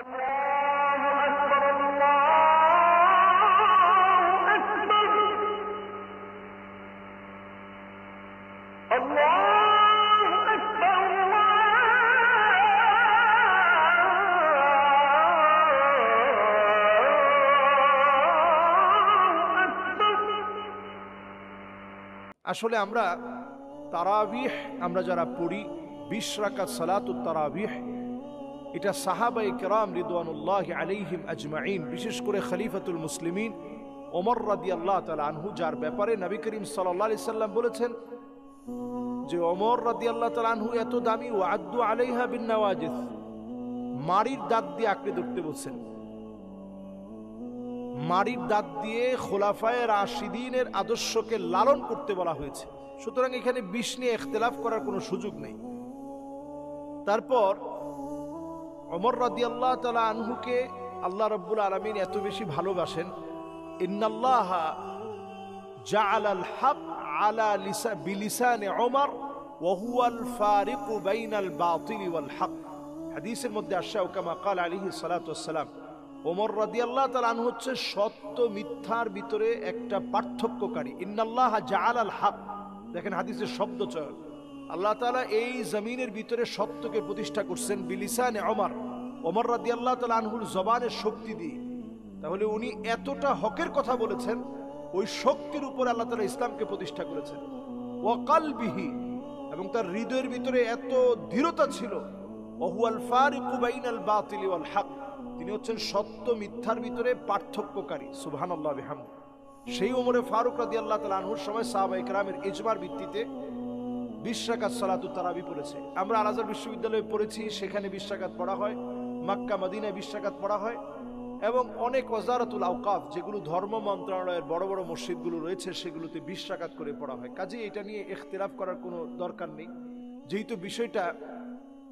আসলে আমরা তারাবিহ আমরা যারা পড়ি 20 রাকাত সালাতুত তারাবিহ, এটা সাহাবায়ে কেরাম রিদওয়ানুল্লাহি আলাইহিম আজমাইন, বিশেষ করে খলিফাতুল মুসলিমিন ওমর রাদিয়াল্লাহু তাআলা আনহু, যার ব্যাপারে নবী করিম সাল্লাল্লাহু আলাইহি সাল্লাম বলেছেন যে ওমর রাদিয়াল্লাহু তাআলা আনহু এত দামি, ওয়াদ্দু আলাইহা বিন নওয়াজিস, মারির দাঁত দিয়ে আঁকড়ে ধরতে বলছেন। মারির দাঁত দিয়ে খোলাফায়ে রাশিদিনের আদর্শকে লালন করতে বলা হয়েছে। সুতরাং এখানে 20 নিয়ে ইখতিলাফ করার কোনো সুযোগ নেই। তারপর ওমর রাদিয়াল্লাহু তাআলা আনহুকে আল্লাহ রাব্বুল আলামিন এত বেশি ভালোবাসেন, ইন্নাল্লাহা জাআলাল হক আলা বিলিসানি ওমর ওয়া হুয়াল ফারিকু বাইনাল বাতিল ওয়াল হক। হাদিসের মধ্যে আসছে কামা ক্বাল আলাইহিস সালাতু ওয়াস সালাম, ওমর রাদিয়াল্লাহু তাআলা আনহু হচ্ছে সত্য মিথ্যার ভিতরে একটা পার্থক্যকারী। ইন্নাল্লাহা জাআলাল হক, দেখেন হাদিসের শব্দ চয়ন, আল্লাহ তাআলা এই জমিনের ভিতরে সত্যকে প্রতিষ্ঠা করছেন বিলিসানে ওমর, ওমর রাদিয়াল্লাহু তাআলা আনহুর জবানের শক্তি দিয়ে। তাহলে উনি এতটা হকের কথা বলেছেন, ওই শক্তির উপর আল্লাহ তাআলা ইসলামকে প্রতিষ্ঠা করেছেন। ওয়া কলবিহি, এবং তার হৃদয়ের ভিতরে এত দৃঢ়তা ছিল। ওয়া হুয়াল ফারিকু বাইনাল বাতিল ওয়াল হক, তিনি হচ্ছেন সত্য মিথ্যার ভিতরে পার্থক্যকারী। সুবহানাল্লাহ বিহামদি। সেই ওমরে ফারুক রাদিয়াল্লাহু তাআলা আনহুর সময় সাহাবায়ে কেরামের ইজমার ভিত্তিতে 20 রাকাত সালাতুত তারাবি পড়েছে। আমরা আল আজহার বিশ্ববিদ্যালয়ে পড়েছি, সেখানে 20 রাকাত পড়া হয়। মক্কা মদিনায় 20 রাকাত পড়া হয়। এবং অনেক ওয়াজারাতুল আওকাফ, যেগুলো ধর্ম মন্ত্রণালয়ের বড় বড় মসজিদগুলো রয়েছে, সেগুলোতে 20 রাকাত করে পড়া হয়। কাজেই এটা নিয়ে ইখতিলাফ করার কোনো দরকার নেই। যেহেতু বিষয়টা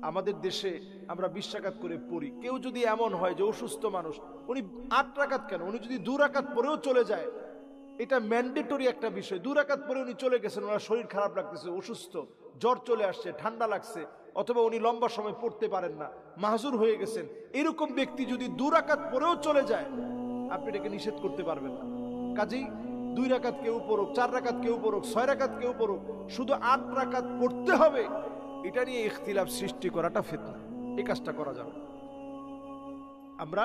আমাদের দেশে আমরা 20 রাকাত করে পড়ি, কেউ যদি এমন হয় যে অসুস্থ মানুষ, উনি 8 রাকাত কেন, উনি যদি 2 রাকাত পরেও চলে যায়, এটা ম্যান্ডেটরি একটা বিষয়। 2 রাকাত পরে উনি চলে গেছেন, ওনার শরীর খারাপ লাগতেছে, অসুস্থ, জ্বর চলে আসছে, ঠান্ডা লাগছে, অথবা উনি লম্বা সময় পড়তে পারেন না, মাহজুর হয়ে গেছেন, এরকম ব্যক্তি যদি 2 রাকাত পরেও চলে যায়, আপনি এটাকে নিষেধ করতে পারবেন না। কাজেই 2 রাকাত কেউ পড়ুক, 4 রাকাত কেউ পড়ুক, 6 রাকাত কেউ পড়ুক, শুধু 8 রাকাত পড়তে হবে, এটা নিয়ে ইখতিলাফ সৃষ্টি করাটা ফিতনা। এই কাজটা করা যাবে। আমরা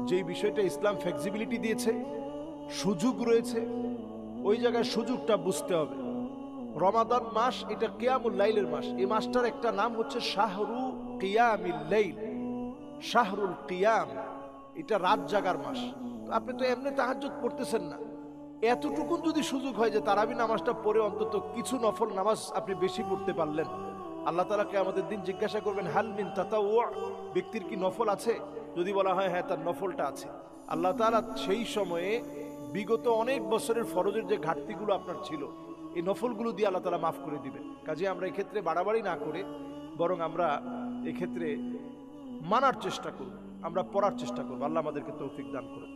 যেই বিষয়টা ইসলাম ফ্লেক্সিবিলিটি দিয়েছে, সুযোগ রয়েছে, ওই জায়গায় সুযোগটা বুঝতে হবে। রমাদান মাস এটা কিয়ামুল লাইলের মাস। এই মাসটার একটা নাম হচ্ছে শাহরু কিয়ামিল লাইল, শাহরুল কিয়াম, এটা রাত জাগার মাস। আপনি তো এমনি তাহাজ্জুদ পড়তেছেন না, এতটুকুন যদি সুযোগ হয় যে তারাবি নামাজটা পড়ে অন্তত কিছু নফল নামাজ আপনি বেশি পড়তে পারলেন, আল্লাহ তাআলা কিয়ামতের দিন জিজ্ঞাসা করবেন হাল মিন তাতাওয়ু, ব্যক্তির কি নফল আছে? যদি বলা হয় হ্যাঁ, তার নফলটা আছে, আল্লাহ তাআলা সেই সময়ে বিগত অনেক বছরের ফরজের যে ঘাটতিগুলো আপনার ছিল, এই নফলগুলো দিয়ে আল্লাহ তাআলা মাফ করে দিবেন। কাজে আমরা এক্ষেত্রে বাড়াবাড়ি না করে বরং আমরা এক্ষেত্রে মানার চেষ্টা করব, আমরা পড়ার চেষ্টা করব। আল্লাহ আমাদেরকে তৌফিক দান করুন।